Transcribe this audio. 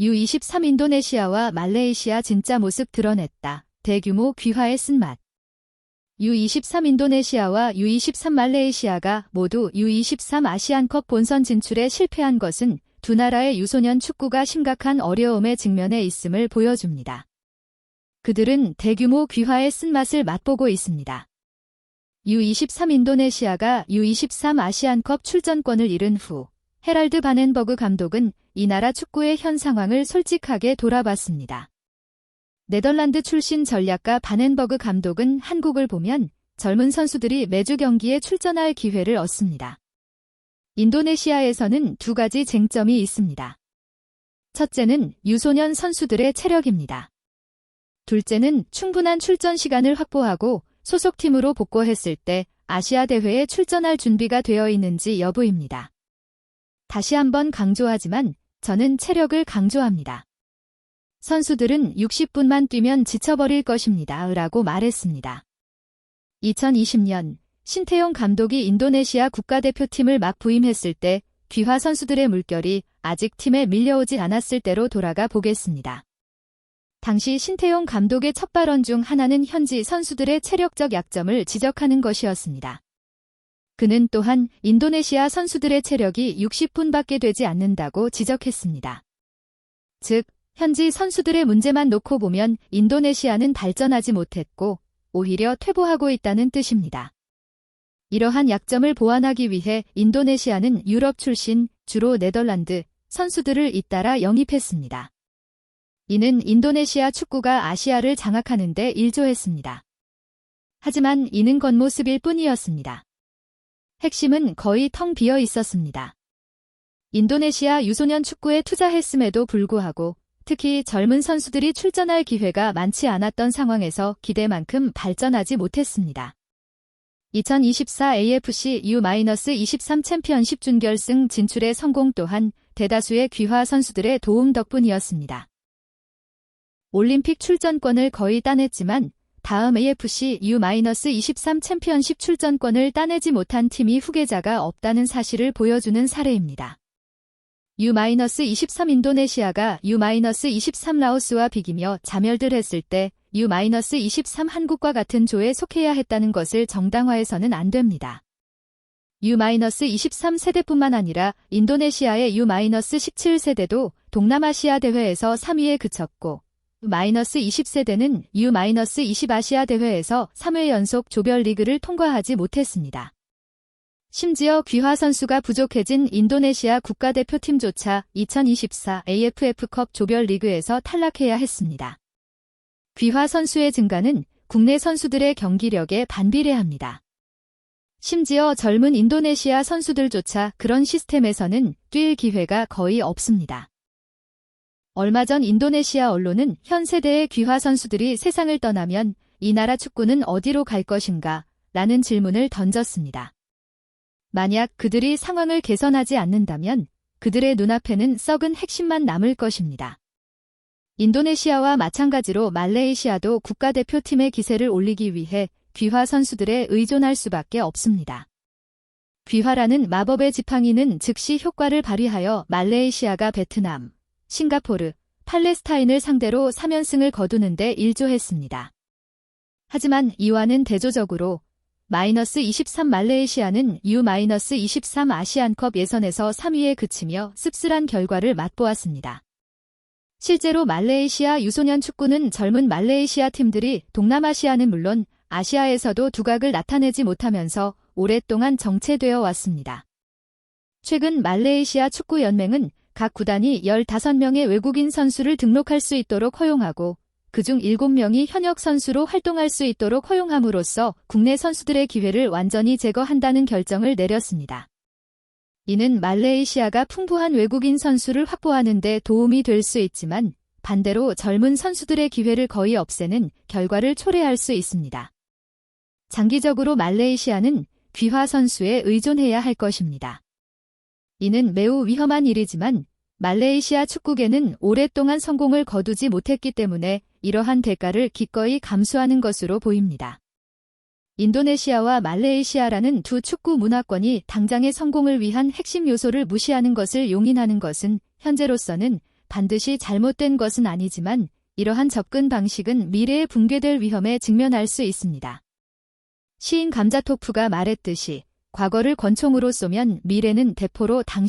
U23 인도네시아와 말레이시아 진짜 모습 드러냈다. 대규모 귀화의 쓴맛. U23 인도네시아와 U23 말레이시아가 모두 U23 아시안컵 본선 진출에 실패한 것은 두 나라의 유소년 축구가 심각한 어려움에 직면해 있음을 보여줍니다. 그들은 대규모 귀화의 쓴맛을 맛보고 있습니다. U23 인도네시아가 U23 아시안컵 출전권을 잃은 후 헤랄드 바넨버그 감독은 이 나라 축구의 현 상황을 솔직하게 돌아봤습니다. 네덜란드 출신 전략가 바넨버그 감독은 한국을 보면 젊은 선수들이 매주 경기에 출전할 기회를 얻습니다. 인도네시아에서는 두 가지 쟁점이 있습니다. 첫째는 유소년 선수들의 체력입니다. 둘째는 충분한 출전 시간을 확보하고 소속팀으로 복귀했을 때 아시아 대회에 출전할 준비가 되어 있는지 여부입니다. 다시 한번 강조하지만 저는 체력을 강조합니다. 선수들은 60분만 뛰면 지쳐버릴 것입니다. 라고 말했습니다. 2020년 신태용 감독이 인도네시아 국가대표팀을 막 부임했을 때 귀화 선수들의 물결이 아직 팀에 밀려오지 않았을 때로 돌아가 보겠습니다. 당시 신태용 감독의 첫 발언 중 하나는 현지 선수들의 체력적 약점을 지적하는 것이었습니다. 그는 또한 인도네시아 선수들의 체력이 60분밖에 되지 않는다고 지적했습니다. 즉, 현지 선수들의 문제만 놓고 보면 인도네시아는 발전하지 못했고 오히려 퇴보하고 있다는 뜻입니다. 이러한 약점을 보완하기 위해 인도네시아는 유럽 출신, 주로 네덜란드, 선수들을 잇따라 영입했습니다. 이는 인도네시아 축구가 아시아를 장악하는 데 일조했습니다. 하지만 이는 겉모습일 뿐이었습니다. 핵심은 거의 텅 비어 있었습니다. 인도네시아 유소년 축구에 투자했음에도 불구하고 특히 젊은 선수들이 출전할 기회가 많지 않았던 상황에서 기대만큼 발전하지 못했습니다. 2024 AFC U-23 챔피언십 준결승 진출의 성공 또한 대다수의 귀화 선수들의 도움 덕분이었습니다. 올림픽 출전권을 거의 따냈지만 다음 AFC U-23 챔피언십 출전권을 따내지 못한 팀이 후계자가 없다는 사실을 보여주는 사례입니다. U-23 인도네시아가 U-23 라오스와 비기며 자멸들했을 때 U-23 한국과 같은 조에 속해야 했다는 것을 정당화해서는 안 됩니다. U-23 세대뿐만 아니라 인도네시아의 U-17 세대도 동남아시아 대회에서 3위에 그쳤고 U-20세대는 U-20 아시아 대회에서 3회 연속 조별리그를 통과하지 못했습니다. 심지어 귀화 선수가 부족해진 인도네시아 국가대표팀조차 2024 AFF컵 조별리그에서 탈락해야 했습니다. 귀화 선수의 증가는 국내 선수들의 경기력에 반비례합니다. 심지어 젊은 인도네시아 선수들조차 그런 시스템에서는 뛸 기회가 거의 없습니다. 얼마 전 인도네시아 언론은 현 세대의 귀화 선수들이 세상을 떠나면 이 나라 축구는 어디로 갈 것인가? 라는 질문을 던졌습니다. 만약 그들이 상황을 개선하지 않는다면 그들의 눈앞에는 썩은 핵심만 남을 것입니다. 인도네시아와 마찬가지로 말레이시아도 국가대표팀의 기세를 올리기 위해 귀화 선수들에 의존할 수밖에 없습니다. 귀화라는 마법의 지팡이는 즉시 효과를 발휘하여 말레이시아가 베트남, 싱가포르, 팔레스타인을 상대로 3연승을 거두는 데 일조했습니다. 하지만 이와는 대조적으로 -23 말레이시아는 U-23 아시안컵 예선에서 3위에 그치며 씁쓸한 결과를 맛보았습니다. 실제로 말레이시아 유소년 축구는 젊은 말레이시아 팀들이 동남아시아는 물론 아시아에서도 두각을 나타내지 못하면서 오랫동안 정체되어 왔습니다. 최근 말레이시아 축구연맹은 각 구단이 15명의 외국인 선수를 등록할 수 있도록 허용하고 그중 7명이 현역 선수로 활동할 수 있도록 허용함으로써 국내 선수들의 기회를 완전히 제거한다는 결정을 내렸습니다. 이는 말레이시아가 풍부한 외국인 선수를 확보하는 데 도움이 될 수 있지만 반대로 젊은 선수들의 기회를 거의 없애는 결과를 초래할 수 있습니다. 장기적으로 말레이시아는 귀화 선수에 의존해야 할 것입니다. 이는 매우 위험한 일이지만 말레이시아 축구계는 오랫동안 성공을 거두지 못했기 때문에 이러한 대가를 기꺼이 감수하는 것으로 보입니다. 인도네시아와 말레이시아라는 두 축구 문화권이 당장의 성공을 위한 핵심 요소를 무시하는 것을 용인하는 것은 현재로서는 반드시 잘못된 것은 아니지만 이러한 접근 방식은 미래에 붕괴될 위험에 직면할 수 있습니다. 시인 감자토프가 말했듯이 과거를 권총으로 쏘면 미래는 대포로